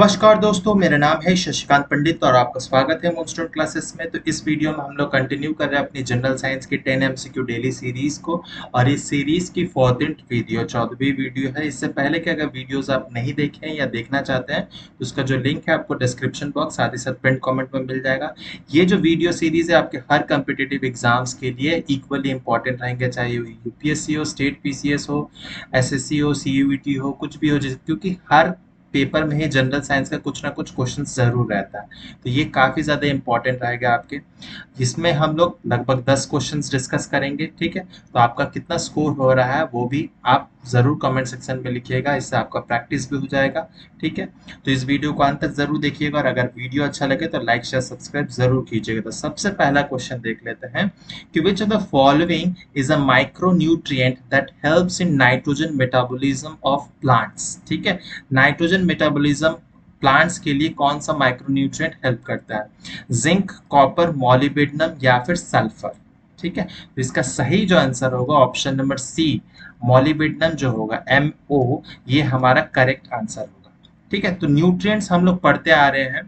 नमस्कार दोस्तों, मेरा नाम है शशिकांत पंडित और आपका स्वागत है मूनस्टोन क्लासेस में। तो इस वीडियो में हम लोग कंटिन्यू कर रहे हैं अपनी जनरल साइंस की 10 एमसीक्यू डेली सीरीज को। और इस सीरीज की 14th वीडियो 14वीं वीडियो है। इससे पहले कि अगर वीडियोस आप नहीं देखे हैं या देखना चाहते हैं तो उसका जो लिंक है आपको डिस्क्रिप्शन बॉक्स साथ ही साथ पिन कॉमेंट में मिल जाएगा। ये जो वीडियो सीरीज है आपके हर कम्पिटेटिव एग्जाम्स के लिए इक्वली इंपॉर्टेंट रहेंगे, चाहे वो यूपीएससी हो, स्टेट पीसीएस हो, एसएससी हो, सीयूईटी हो, कुछ भी हो, क्योंकि हर पेपर में ही जनरल साइंस का कुछ ना कुछ क्वेश्चन जरूर रहता है। तो ये काफी ज्यादा इंपॉर्टेंट रहेगा आपके। इसमें हम लोग लगभग 10 क्वेश्चंस डिस्कस करेंगे, ठीक है। तो आपका कितना स्कोर हो रहा है वो भी आप जरूर कमेंट सेक्शन में लिखिएगा, इससे आपका प्रैक्टिस भी हो जाएगा, ठीक है। तो इस वीडियो को अंत तक जरूर देखिएगा और अगर वीडियो अच्छा लगे तो लाइक शेयर सब्सक्राइब जरूर कीजिएगा। तो सबसे पहला क्वेश्चन देख लेते हैं कि which of the following is a micronutrient that helps in nitrogen metabolism of plants. ठीक है, नाइट्रोजन मेटाबॉलिज्म प्लांट्स के लिए कौन सा माइक्रोन्यूट्रिएंट हेल्प करता है? जिंक, कॉपर, मॉलिब्डेनम या फिर सल्फर। ठीक है, तो इसका सही जो आंसर होगा ऑप्शन नंबर सी, मॉलिब्डेनम जो होगा MO, ये हमारा करेक्ट आंसर होगा। ठीक है, तो न्यूट्रिएंट्स हम लोग पढ़ते आ रहे हैं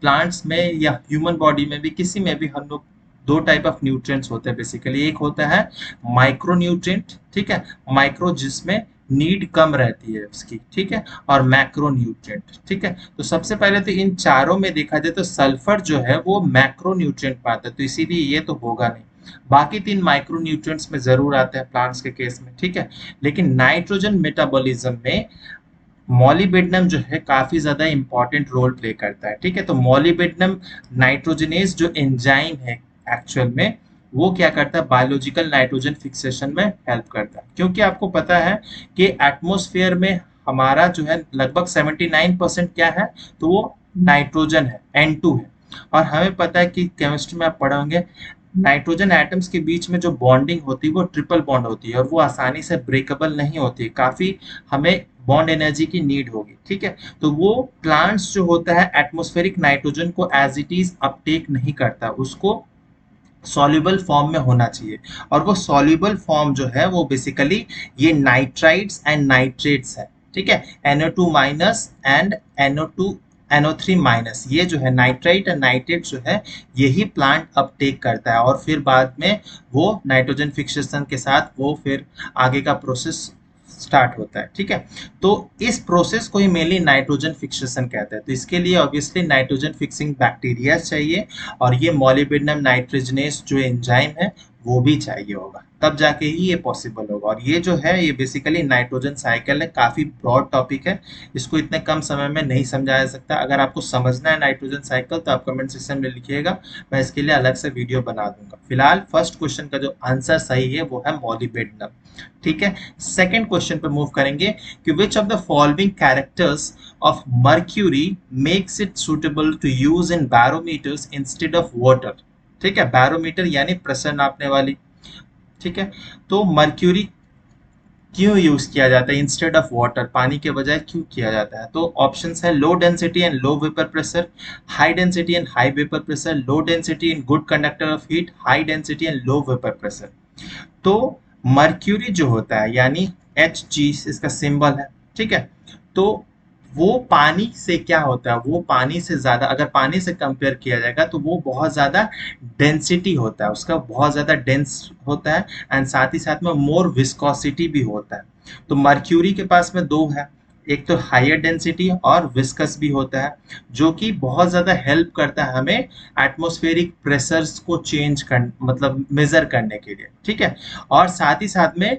प्लांट्स में या ह्यूमन बॉडी में भी, किसी में भी हम लोग दो टाइप ऑफ न्यूट्रिएंट्स होते हैं बेसिकली। एक होता है माइक्रो न्यूट्रिएंट, ठीक है, माइक्रो जिसमें नीड कम रहती है उसकी, ठीक है, और मैक्रो न्यूट्रिएंट, ठीक है। तो सबसे पहले तो इन चारों में देखा जाए तो सल्फर जो है वो मैक्रो न्यूट्रिएंट पाता है, तो इसीलिए ये तो होगा नहीं। बाकी तीन माइक्रो न्यूट्रिएंट्स में जरूर आते हैं प्लांट्स के केस में, ठीक है। लेकिन नाइट्रोजन मेटाबॉलिज्म में मॉलिब्डेनम जो है काफी ज्यादा इंपॉर्टेंट रोल प्ले करता है, ठीक है। तो मॉलिब्डेनम नाइट्रोजनेज जो एंजाइम है एक्चुअल में वो क्या करता है, बायोलॉजिकल नाइट्रोजन फिक्सेशन में हेल्प करता है। क्योंकि आपको पता है कि एटमॉस्फेयर में हमारा जो है लगभग 79% क्या है, तो वो नाइट्रोजन है, N2 है। और हमें पता है कि केमिस्ट्री में आप पढ़ोगे नाइट्रोजन एटम्स के बीच में जो बॉन्डिंग होती है वो ट्रिपल बॉन्ड होती है और वो आसानी से ब्रेकेबल नहीं होती है, काफी हमें बॉन्ड एनर्जी की नीड होगी, ठीक है। तो वो प्लांट्स जो होता है एटमॉस्फेरिक नाइट्रोजन को एज इट इज अपटेक नहीं करता, उसको सॉल्युबल फॉर्म में होना चाहिए। और वो सॉल्युबल फॉर्म जो है वो बेसिकली ये नाइट्राइड्स एंड नाइट्रेट्स है, ठीक है। NO2 minus and NO3 minus, ये जो है नाइट्राइट एंड नाइट्रेट जो है यही प्लांट अपटेक करता है और फिर बाद में वो नाइट्रोजन फिक्सेशन के साथ वो फिर आगे का प्रोसेस स्टार्ट होता है, ठीक है। तो इस प्रोसेस को ही मेनली नाइट्रोजन फिक्सेशन कहते हैं। तो इसके लिए ऑब्वियसली नाइट्रोजन फिक्सिंग बैक्टीरिया चाहिए और ये मॉलिब्डेनम नाइट्रोजनेस जो एंजाइम है वो भी चाहिए होगा, तब जाके ही ये पॉसिबल होगा। और ये जो है ये बेसिकली नाइट्रोजन साइकिल है, काफी ब्रॉड टॉपिक है, इसको इतने कम समय में नहीं समझाया सकता। अगर आपको समझना है नाइट्रोजन साइकिल तो आप कमेंट सेक्शन में लिखिएगा, मैं इसके लिए अलग से वीडियो बना दूंगा। फिलहाल फर्स्ट क्वेश्चन का जो आंसर सही है वो है मॉलिब्डेनम, ठीक है। सेकंड क्वेश्चन पे मूव करेंगे कि which of the following characters of mercury makes it suitable to use in barometers instead of water. ठीक है, बैरोमीटर यानी प्रेशर नापने वाली, ठीक है। तो मर्क्यूरी क्यों यूज किया जाता है इंस्टेड ऑफ वाटर, पानी के बजाय क्यों किया जाता है? तो ऑप्शंस है low density and low vapour pressure, high density and high vapour pressure, low density and good conductor of heat, high density and low vapour pressure. तो मर्क्यूरी जो होता है यानी Hg इसका सिंबल है, ठीक है। तो वो पानी से क्या होता है, वो पानी से ज्यादा, अगर पानी से कंपेयर किया जाएगा तो वो बहुत ज्यादा डेंसिटी होता है, उसका बहुत ज्यादा डेंस होता है एंड साथ ही साथ में मोर विस्कोसिटी भी होता है। तो मर्क्यूरी के पास में दो है, एक तो हायर डेंसिटी और विस्कस भी होता है, जो कि बहुत ज्यादा हेल्प करता है हमें एटमॉस्फेरिक प्रेशर्स को चेंज कर मतलब मेजर करने के लिए, ठीक है। और साथ ही साथ में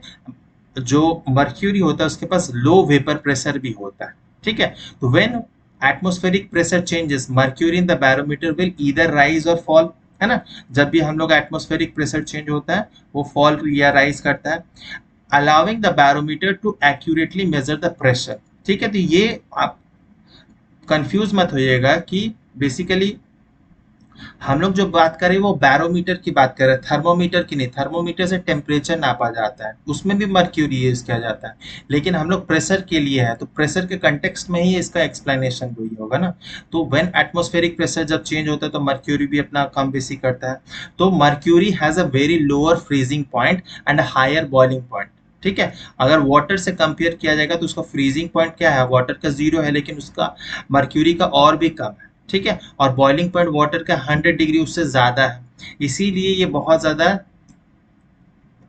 जो मर्क्यूरी होता है उसके पास लो वेपर प्रेशर भी होता है, ठीक है। तो when atmospheric pressure changes mercury in the barometer will either rise और फॉल, है ना। जब भी हम लोग एटमॉस्फेरिक प्रेशर चेंज होता है वो फॉल या राइज करता है, allowing the barometer to accurately measure the pressure, ठीक है। तो ये आप कंफ्यूज मत होइएगा कि बेसिकली हम लोग जो बात करें वो बैरोमीटर की बात कर रहे हैं, थर्मोमीटर की नहीं। थर्मोमीटर से टेम्परेचर नापा जाता है, उसमें भी मर्क्यूरी यूज किया जाता है, लेकिन हम लोग प्रेशर के लिए है तो प्रेशर के कंटेक्स्ट में ही इसका एक्सप्लेनेशन वही होगा ना। तो व्हेन एटमॉस्फेरिक प्रेशर जब चेंज होता है तो मर्क्यूरी भी अपना कम बेसी करता है। तो mercury has a very lower freezing point and higher boiling point, ठीक है। अगर वाटर से कंपेयर किया जाएगा तो उसका फ्रीजिंग पॉइंट क्या है, वाटर का 0 है, लेकिन उसका मर्क्यूरी का और भी कम है, ठीक है। और बॉइलिंग पॉइंट वाटर का 100 डिग्री उससे ज़्यादा है, इसीलिए ये बहुत ज़्यादा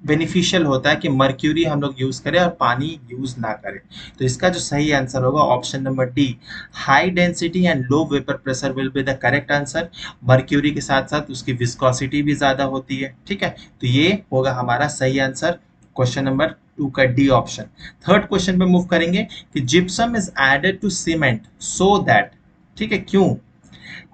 बेनिफिशियल होता है कि मर्क्यूरी हम लोग यूज़ करें और पानी यूज़ ना करें। तो इसका जो सही आंसर होगा option number D, high density and low vapour pressure will be the correct answer. Mercury के साथ साथ उसकी विस्कोसिटी भी ज़्यादा होती है, ठीक है। तो ये होगा हमारा सही आंसर, क्वेश्चन नंबर 2 का डी ऑप्शन। थर्ड क्वेश्चन पे मूव करेंगे कि gypsum is added to cement so that, ठीक है, क्यों?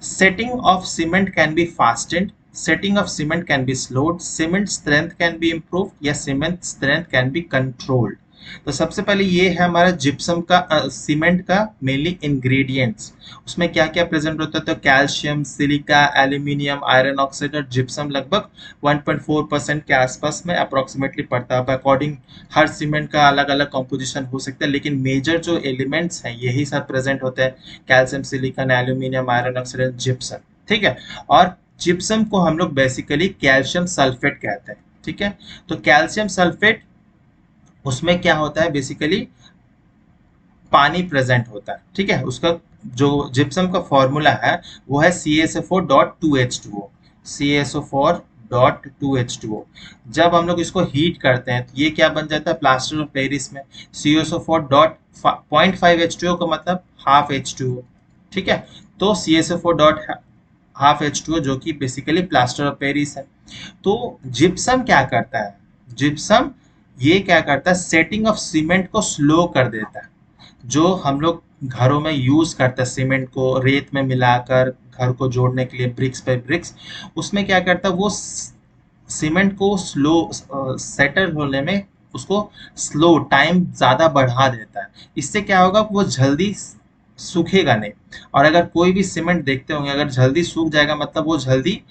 Setting of cement can be fastened, setting of cement can be slowed, cement strength can be improved या cement strength can be controlled। तो सबसे पहले ये है हमारा जिप्सम का सीमेंट का मेनली इंग्रेडिएंट्स, उसमें क्या क्या प्रेजेंट होता है, तो calcium, silica, aluminium, iron oxide और जिप्सम लगभग 1.4% के आसपास में अप्रोक्सीमेटली पड़ता है। अकॉर्डिंग हर सीमेंट का अलग अलग कॉम्पोजिशन हो सकता है, लेकिन मेजर जो एलिमेंट्स हैं यही सब प्रेजेंट होते हैं, calcium, silicon, aluminium, iron oxide, gypsum, ठीक है। और जिप्सम को हम लोग बेसिकली कैल्शियम सल्फेट कहते हैं, ठीक है। तो कैल्शियम सल्फेट, उसमें क्या होता है बेसिकली पानी प्रेजेंट होता है, ठीक है। उसका जो जिप्सम का फॉर्मूला है वो है CaSO4.2H2O, CaSO4.2H2O। जब हम लोग इसको हीट करते हैं तो ये क्या बन जाता है प्लास्टर ऑफ पेरिस में, CaSO4.5H2O का मतलब हाफ H2O, ठीक है। तो CaSO4.5H2O जो कि बेसिकली प्लास्टर ऑफ पेरिस है। तो जिप्सम क्या करता है, जिप्सम ये क्या करता है, सेटिंग ऑफ सीमेंट को स्लो कर देता है। जो हम लोग घरों में यूज करते हैं सीमेंट को रेत में मिलाकर घर को जोड़ने के लिए, ब्रिक्स पे ब्रिक्स, उसमें क्या करता है वो सीमेंट को स्लो सेटल होने में उसको स्लो टाइम ज़्यादा बढ़ा देता है। इससे क्या होगा, वो जल्दी सूखेगा नहीं। और अगर कोई भी सीमेंट देखते होंगे अगर जल्दी सूख जाएगा मतलब वो जल्दी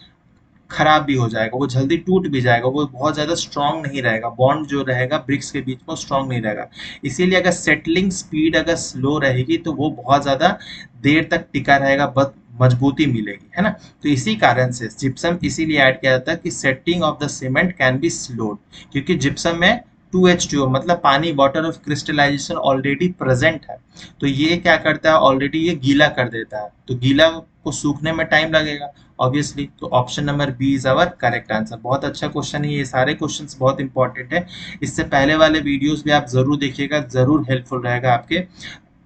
खराब भी हो जाएगा, वो जल्दी टूट भी जाएगा, वो बहुत ज़्यादा स्ट्रांग नहीं रहेगा, बॉन्ड जो रहेगा ब्रिक्स के बीच में स्ट्रांग नहीं रहेगा। इसीलिए अगर सेटलिंग स्पीड अगर स्लो रहेगी तो वो बहुत ज़्यादा देर तक टिका रहेगा, बहुत मजबूती मिलेगी, है ना। तो इसी कारण से जिप्सम इसीलिए ऐड किया जाता है कि setting of the cement can be slowed, क्योंकि जिप्सम में 2H2O मतलब पानी, water of crystallization already present है। तो ये क्या करता है, ऑलरेडी ये गीला कर देता है, तो गीला को सूखने में टाइम लगेगा ऑब्वियसली। तो option number B is our correct answer. बहुत अच्छा क्वेश्चन है, ये सारे क्वेश्चंस बहुत इंपॉर्टेंट है। इससे पहले वाले वीडियोस भी आप जरूर देखिएगा, जरूर हेल्पफुल रहेगा आपके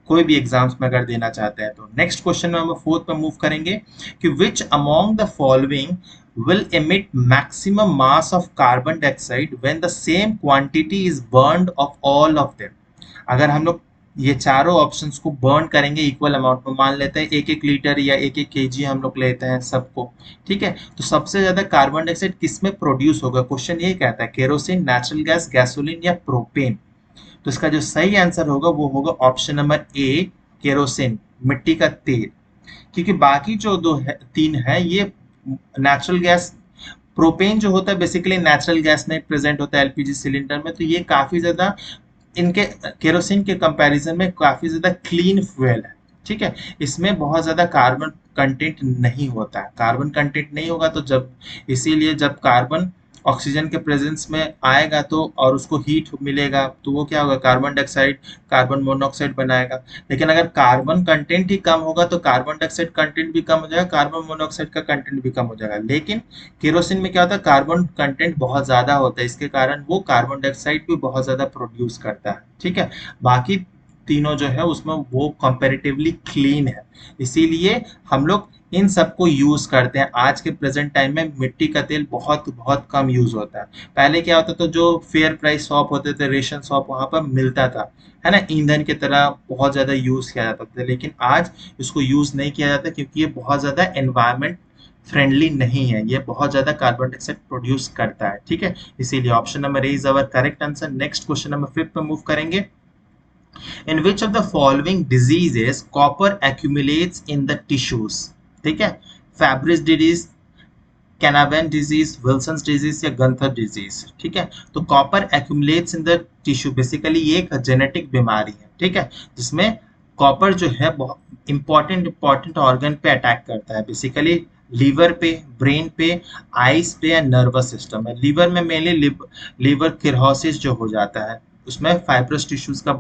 कोई भी एग्जाम्स में अगर देना चाहते हैं तो। नेक्स्ट क्वेश्चन में हम फोर्थ पे मूव करेंगे कि which among the following will emit maximum mass of carbon dioxide when the same quantity is burned of all of them। अगर हम लोग ये चारों ऑप्शंस को बर्न करेंगे इक्वल अमाउंट में, मान लेते हैं 1-1 लीटर या 1-1 केजी हम लोग लेते हैं सबको, ठीक है। तो सबसे ज्यादा कार्बन डाइऑक्साइड किस में प्रोड्यूस होगा, क्वेश्चन ये कहता है केरोसिन, नेचुरल गैस, गैसोलीन या प्रोपेन। तो इसका जो सही आंसर होगा वो होगा ऑप्शन नंबर ए, केरोसिन, मिट्टी का तेल। क्योंकि बाकी जो दो है, तीन है ये नेचुरल गैस, प्रोपेन जो होता है बेसिकली नेचुरल गैस में प्रेजेंट होता है एलपीजी सिलेंडर में, तो ये काफी ज्यादा इनके केरोसिन के कंपैरिजन में काफी ज्यादा क्लीन फ्यूल है, ठीक है। इसमें बहुत ज्यादा कार्बन कंटेंट नहीं होता है, कार्बन कंटेंट नहीं होगा तो जब, इसीलिए जब कार्बन ऑक्सीजन के प्रेजेंस में आएगा तो और उसको हीट मिलेगा तो वो क्या होगा, कार्बन डाइऑक्साइड, कार्बन मोनोऑक्साइड बनाएगा। लेकिन अगर कार्बन कंटेंट ही कम होगा तो कार्बन डाइऑक्साइड कंटेंट भी कम हो जाएगा, कार्बन मोनोऑक्साइड का कंटेंट भी कम हो जाएगा। लेकिन केरोसिन में क्या होता है, कार्बन कंटेंट बहुत ज्यादा होता है, इसके कारण वो कार्बन डाइऑक्साइड भी बहुत ज्यादा प्रोड्यूस करता है, ठीक है। बाकी तीनों जो है उसमें वो कंपैरेटिवली क्लीन है, इसीलिए हम लोग इन सबको यूज करते हैं। आज के प्रेजेंट टाइम में मिट्टी का तेल बहुत बहुत कम यूज होता है। पहले क्या होता था, जो फेयर प्राइस शॉप होते थे, रेशन शॉप, वहां पर मिलता था, है ना, ईंधन की तरह बहुत ज्यादा यूज किया जाता था। लेकिन आज इसको यूज नहीं किया जाता क्योंकि ये बहुत ज्यादा एनवायरमेंट फ्रेंडली नहीं है, ये बहुत ज्यादा कार्बन डाइऑक्साइड प्रोड्यूस करता है, ठीक है। इसीलिए option number A is our correct answer. Next question number 5 पे मूव करेंगे। In which of the following diseases copper accumulates in the tissues? ठीक है, Febreze disease, कैनावेन disease, Wilson's disease या गंथर डिजीज, ठीक है। तो copper accumulates in the tissue, basically ये एक जेनेटिक बीमारी है, ठीक है, जिसमें कॉपर जो है बहुत इंपॉर्टेंट ऑर्गन पे अटैक करता है, बेसिकली लीवर पे, ब्रेन पे, आइज पे या नर्वस सिस्टम है। लीवर में मेनली लीवर किरहोसिस जो हो जाता है, उसमें फाइब्रस टिश्यूज का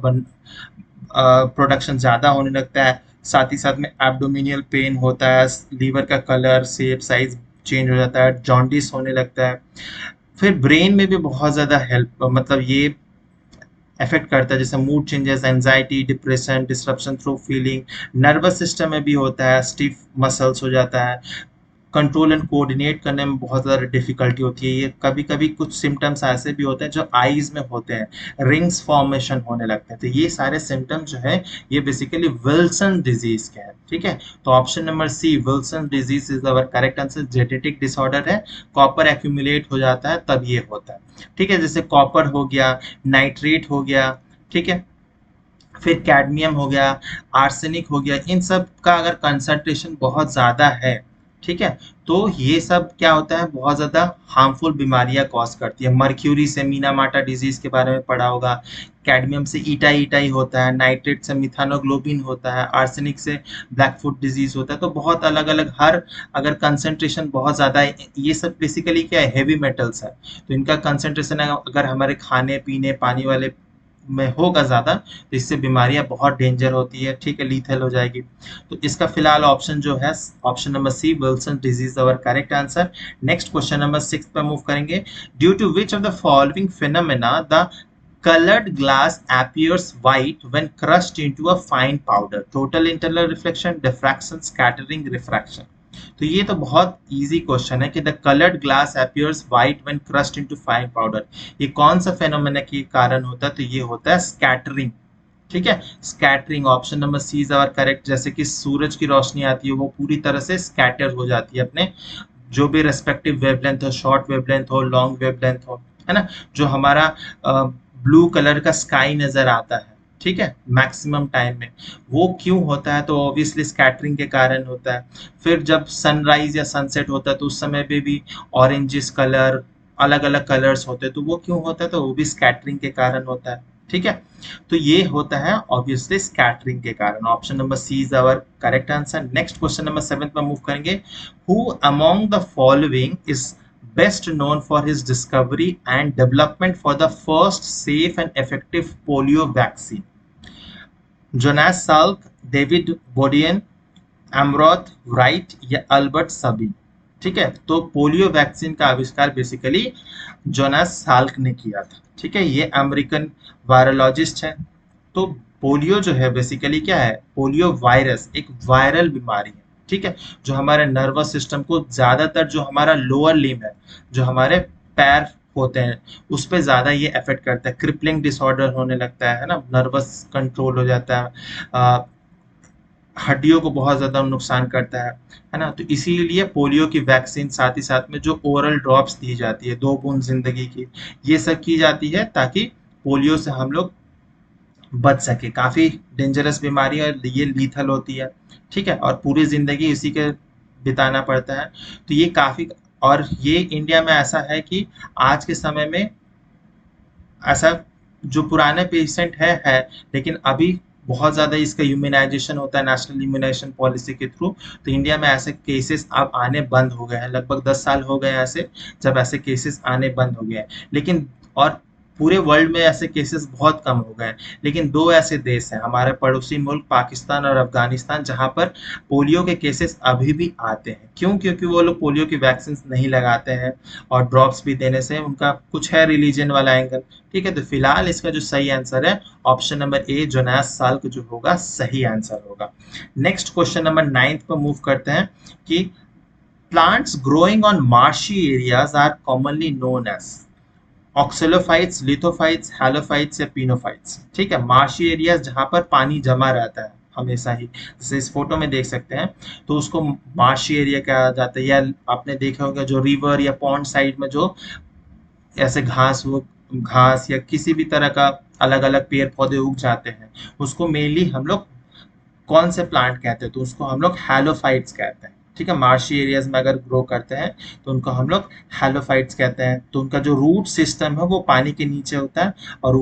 प्रोडक्शन ज़्यादा होने लगता है। साथ ही साथ में एब्डोमिनियल पेन होता है, लीवर का कलर शेप साइज चेंज हो जाता है, जॉन्डिस होने लगता है। फिर ब्रेन में भी बहुत ज़्यादा हेल्प मतलब ये अफेक्ट करता है, जैसे mood changes, anxiety, depression, disruption through feeling. Nervous system में भी होता है, स्टिफ मसल्स हो जाता है, कंट्रोल एंड कोऑर्डिनेट करने में बहुत ज़्यादा डिफिकल्टी होती है। ये कभी कभी कुछ सिम्टम्स ऐसे भी होते हैं जो आईज में होते हैं, रिंग्स फॉर्मेशन होने लगते हैं। तो ये सारे सिम्टम्स जो है ये बेसिकली विल्सन डिजीज के हैं। ठीक है, तो option number C Wilson disease is our correct answer. Genetic disorder है, कॉपर एक्यूमुलेट हो जाता है तब ये होता है। ठीक है, जैसे कॉपर हो गया, नाइट्रेट हो गया, ठीक है, फिर कैडमियम हो गया, आर्सेनिक हो गया, इन सब का अगर कंसंट्रेशन बहुत ज़्यादा है, ठीक है, तो ये सब क्या होता है, बहुत ज़्यादा हार्मफुल बीमारियां कॉज करती है। मर्क्यूरी से मीनामाटा डिजीज के बारे में पढ़ा होगा, कैडमियम से ईटाई ईटाई होता है, नाइट्रेट से मिथानोग्लोबिन होता है, आर्सेनिक से ब्लैक फुट डिजीज होता है। तो बहुत अलग अलग हर अगर कंसंट्रेशन बहुत ज़्यादा है, ये सब बेसिकली क्या है, हेवी मेटल्स है, तो इनका कंसंट्रेशन अगर हमारे खाने पीने पानी वाले में होगा ज़्यादा तो इससे बीमारियां बहुत डेंजर होती है। ठीक है, लीथल हो जाएगी। तो इसका फिलहाल ऑप्शन जो है option number C Wilson disease our correct answer. Next question number 6 पर मूव करेंगे। Due to which of the following phenomena the colored glass appears white when crushed into a fine powder? Total internal reflection, diffraction, scattering, refraction. तो ये तो बहुत easy question है कि the coloured glass appears white when crossed into fine powder. ये कौन सा phenomena के कारण होता है? तो ये होता है स्कैटरिंग। ठीक है, scattering option number C is our correct. जैसे कि सूरज की रोशनी आती है वो पूरी तरह से स्कैटर हो जाती है अपने जो भी रेस्पेक्टिव वेवलेंथ हो, शॉर्ट वेवलेंथ हो, लॉन्ग वेवलेंथ हो, है ना। जो हमारा ब्लू कलर का स्काई नजर आता है, ठीक है, मैक्सिमम टाइम में, वो क्यों होता है? तो ऑब्वियसली स्कैटरिंग के कारण होता है। फिर जब सनराइज या सनसेट होता है तो उस समय पे भी ऑरेंजिस कलर, अलग अलग कलर्स होते हैं, तो वो क्यों होता है? तो वो भी स्कैटरिंग के कारण होता है। ठीक है, तो ये होता है ऑब्वियसली स्कैटरिंग के कारण। Option number C is our correct answer. Next question number 7 पर मूव करेंगे। Who among the following is best known for his discovery and development for the first safe and effective polio vaccine? Jonas Salk, David Bodian, Almroth Wright या Albert Sabin? ठीक है, तो polio vaccine का आविष्कार basically Jonas Salk ने किया था। ठीक है, ये अमेरिकन वायरोलॉजिस्ट है। तो पोलियो जो है बेसिकली क्या है? पोलियो वायरस एक वायरल बीमारी है। ठीक है, जो हमारे नर्वस सिस्टम को ज्यादातर, जो हमारा लोअर लिम्ब है, जो हमारे पैर होते हैं, उस पर ज्यादा ये अफेक्ट करता है। क्रिपलिंग डिसऑर्डर होने लगता है ना, नर्वस कंट्रोल हो जाता है, हड्डियों को बहुत ज़्यादा नुकसान करता है ना। तो इसीलिए पोलियो की वैक्सीन, साथ ही साथ में जो ओरल ड्रॉप्स दी जाती है 2 बूंद जिंदगी की, ये सब की जाती है ताकि पोलियो से हम लोग बच सके। काफ़ी डेंजरस बीमारी है, ये लीथल होती है। ठीक है, और पूरी ज़िंदगी इसी के बिताना पड़ता है। तो ये काफ़ी, और ये इंडिया में ऐसा है कि आज के समय में ऐसा जो पुराने पेशेंट है, लेकिन अभी बहुत ज़्यादा इसका इम्यूनाइजेशन होता है नेशनल इम्यूनाइजेशन पॉलिसी के थ्रू। तो इंडिया में ऐसे केसेस अब आने बंद हो गए हैं। लगभग 10 साल हो गए ऐसे जब ऐसे केसेस आने बंद हो गए हैं। लेकिन और पूरे वर्ल्ड में ऐसे केसेस बहुत कम हो गए हैं। लेकिन 2 ऐसे देश हैं, हमारे पड़ोसी मुल्क पाकिस्तान और अफगानिस्तान, जहाँ पर पोलियो के केसेस अभी भी आते हैं। क्यों? क्योंकि वो लोग पोलियो की वैक्सीन नहीं लगाते हैं, और ड्रॉप्स भी देने से उनका कुछ है रिलीजन वाला एंगल। ठीक है, तो फिलहाल इसका जो सही आंसर है ऑप्शन नंबर ए जोनास साल्क जो होगा सही आंसर होगा। नेक्स्ट क्वेश्चन नंबर 9 पर मूव करते हैं कि plants growing on marshy areas are commonly known as oxylophytes, lithophytes, halophytes या पिनोफाइट्स। ठीक है, मार्शी एरियाज जहां पर पानी जमा रहता है हमेशा ही, जैसे इस फोटो में देख सकते हैं, तो उसको मार्शी एरिया कहा जाता है। या आपने देखा होगा जो रिवर या पॉन्ड साइड में जो ऐसे घास या किसी भी तरह का अलग अलग पेड़ पौधे उग जाते हैं, उसको मेनली हम लोग कौन से प्लांट कहते हैं? तो उसको हम लोग हैलोफाइट्स कहते हैं। ठीक है, मार्शी एरियाज में अगर ग्रो करते हैं तो उनको हम लोग हैलोफाइट्स कहते हैं। तो उनका जो रूट सिस्टम है वो पानी के नीचे होता है, और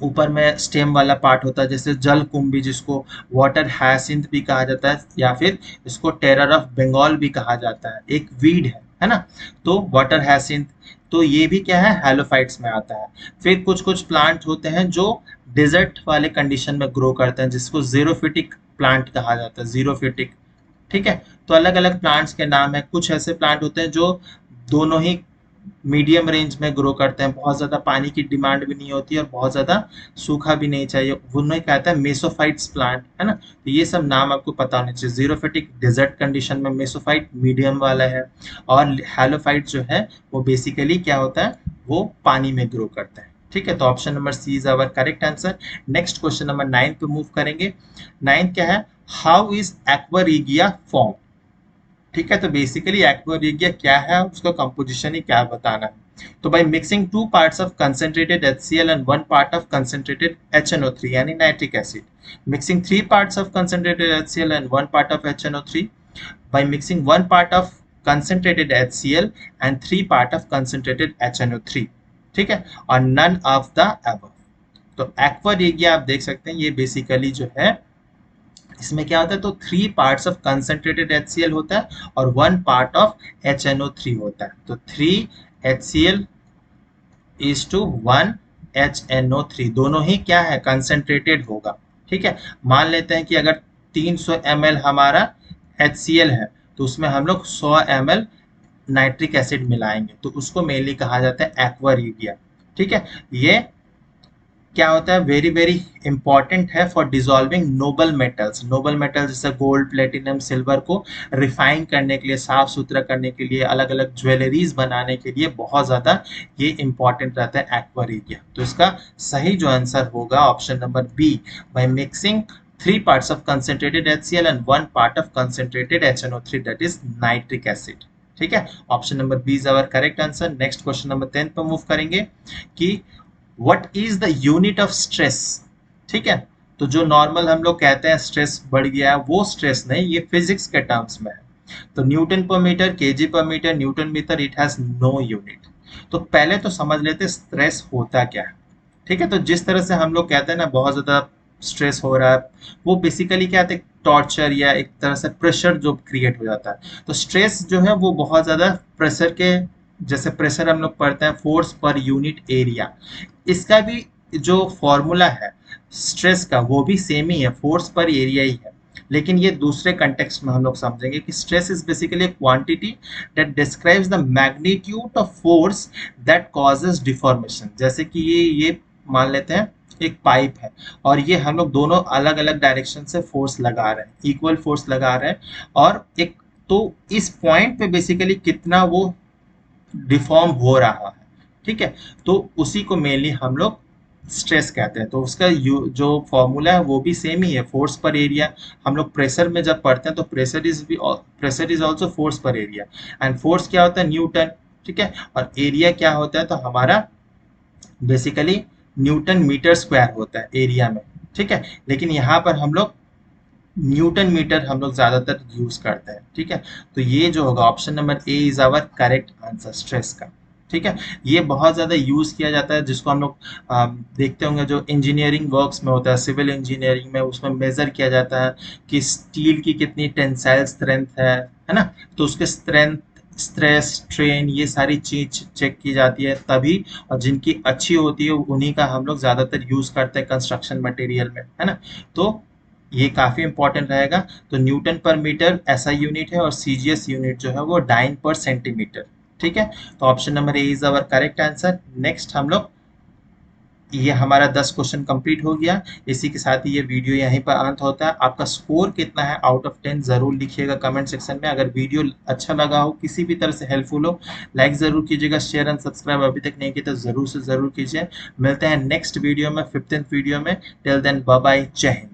ऊपर में स्टेम वाला पार्ट होता है, जैसे जल कुंभी, जिसको वाटर हैसिंथ भी कहा जाता है, या फिर इसको टेरर ऑफ बंगाल भी कहा जाता है। एक वीड है, है ना। तो वाटर हैसिंथ, तो ये भी क्या है, हैलोफाइट्स में आता है। फिर कुछ कुछ प्लांट होते हैं जो डिजर्ट वाले कंडीशन में ग्रो करते हैं, जिसको जीरोफिटिक प्लांट कहा जाता है, जीरोफिटिक। ठीक है, तो अलग अलग प्लांट्स के नाम है। कुछ ऐसे प्लांट होते हैं जो दोनों ही मीडियम रेंज में ग्रो करते हैं, बहुत ज़्यादा पानी की डिमांड भी नहीं होती और बहुत ज़्यादा सूखा भी नहीं चाहिए, उन्हें कहता है मेसोफाइट्स प्लांट, है ना। तो ये सब नाम आपको पता होने चाहिए। जीरोफिटिक डेजर्ट कंडीशन में, मेसोफाइट मीडियम वाला है, और हैलोफाइट जो है वो बेसिकली क्या होता है, वो पानी में ग्रो करता है। ठीक है, तो option number C is our correct answer. Next question number 9 पे मूव करेंगे। 9 क्या है, हाउ इज एक्वारीगिया फॉर्म। ठीक है, तो बेसिकली एक्वारीगिया क्या है, उसका कंपोजिशन ही क्या बताना है। तो by mixing two parts of concentrated HCl and one part of concentrated HNO3 यानी nitric acid, mixing 3 parts of concentrated HCl and 1 part of HNO3, by mixing 1 part of concentrated HCl and 3 part of concentrated HNO3। ठीक है, और none of the above। तो एक्वारीगिया आप देख सकते हैं, ये बेसिकली जो है इसमें क्या होता है, तो 3 parts ऑफ कंसंट्रेटेड HCl होता है और 1 part ऑफ HNO3 होता है। तो 3 HCl इज टू 1 HNO3, दोनों ही क्या है, कंसंट्रेटेड होगा। ठीक है, मान लेते हैं कि अगर 300 ml हमारा HCl है, तो उसमें हम लोग 100 ml नाइट्रिक एसिड मिलाएंगे, तो उसको मेनली कहा जाता है एक्वारीगिया। ठीक है, ये क्या होता है, वेरी वेरी इंपॉर्टेंट है for dissolving noble metals. Noble metals जैसे गोल्ड, प्लेटिनम, सिल्वर को रिफाइन करने के लिए, साफ सुथरा करने के लिए, अलग अलग ज्वेलरीज बनाने के लिए बहुत ज़्यादा ये इंपॉर्टेंट रहता है एक्वारीगिया। तो इसका सही जो आंसर होगा option number B, by mixing 3 parts of concentrated HCl and 1 part of concentrated HNO3 that is nitric acid। ठीक है, option number B is our correct answer. Next question number 10 पर मूव करेंगे कि what is the unit of stress. ठीक है, तो जो normal हम लोग कहते हैं स्ट्रेस बढ़ गया है, वो स्ट्रेस नहीं, ये फिजिक्स के टर्म्स में है। तो न्यूटन पर मीटर, केजी पर metre, newton metre, it has no unit. तो पहले तो समझ लेते स्ट्रेस होता क्या है। ठीक है, तो जिस तरह से हम लोग कहते हैं ना बहुत ज़्यादा स्ट्रेस हो रहा है, वो बेसिकली क्या है, टॉर्चर या एक तरह से प्रेशर जो क्रिएट हो जाता है। तो स्ट्रेस जो है वो बहुत ज़्यादा प्रेशर के, जैसे प्रेशर हम लोग पढ़ते हैं फोर्स पर यूनिट एरिया, इसका भी जो फॉर्मूला है स्ट्रेस का वो भी सेम ही है, फोर्स पर एरिया ही है। लेकिन ये दूसरे कंटेक्स्ट में हम लोग समझेंगे कि stress is basically quantity that describes the magnitude of force that causes deformation. जैसे कि ये मान लेते हैं एक पाइप है और ये हम लोग दोनों अलग अलग डायरेक्शन से फोर्स लगा रहे हैं, इक्वल फोर्स लगा रहे हैं, और एक तो इस पॉइंट पे बेसिकली कितना वो डिफॉर्म हो रहा है। ठीक है, तो उसी को मेनली हम लोग स्ट्रेस कहते हैं। तो उसका जो फॉर्मूला है वो भी सेम ही है, फोर्स पर एरिया। हम लोग प्रेशर में जब पढ़ते हैं तो प्रेशर इज ऑल्सो फोर्स पर एरिया, एंड फोर्स क्या होता है, न्यूटन। ठीक है, और एरिया क्या होता है, तो हमारा बेसिकली न्यूटन मीटर स्क्वायर होता है एरिया में। ठीक है, लेकिन यहाँ पर हम लोग न्यूटन मीटर हम लोग ज्यादातर यूज करते हैं। ठीक है, तो ये जो होगा option number A is our correct answer stress का। ठीक है, ये बहुत ज़्यादा यूज़ किया जाता है, जिसको हम लोग देखते होंगे जो इंजीनियरिंग वर्क्स में होता है, सिविल इंजीनियरिंग में, उसमें मेज़र किया जाता है कि स्टील की कितनी टेंसाइल स्ट्रेंथ है ना। तो उसके स्ट्रेंथ, स्ट्रेस, स्ट्रेन, ये सारी चीज चेक की जाती है तभी, और जिनकी अच्छी होती है उन्हीं का हम लोग ज़्यादातर यूज़ करते हैं कंस्ट्रक्शन मटेरियल में, है ना। तो ये काफ़ी इंपॉर्टेंट रहेगा। तो न्यूटन पर मीटर ऐसा यूनिट है और सीजीएस यूनिट जो है वो डाइन पर सेंटीमीटर। ठीक है, तो option number A is our correct answer. Next हम लोग, ये हमारा 10 क्वेश्चन कंप्लीट हो गया। इसी के साथ ही ये वीडियो यहीं पर अंत होता है। आपका स्कोर कितना है आउट ऑफ 10 ज़रूर लिखिएगा कमेंट सेक्शन में। अगर वीडियो अच्छा लगा हो, किसी भी तरह से हेल्पफुल हो, लाइक ज़रूर कीजिएगा, शेयर एंड सब्सक्राइब अभी तक नहीं किया तो ज़रूर से ज़रूर कीजिए। मिलते हैं नेक्स्ट वीडियो में, 15th वीडियो में। टिल देन बाय बाय, जय हिंद।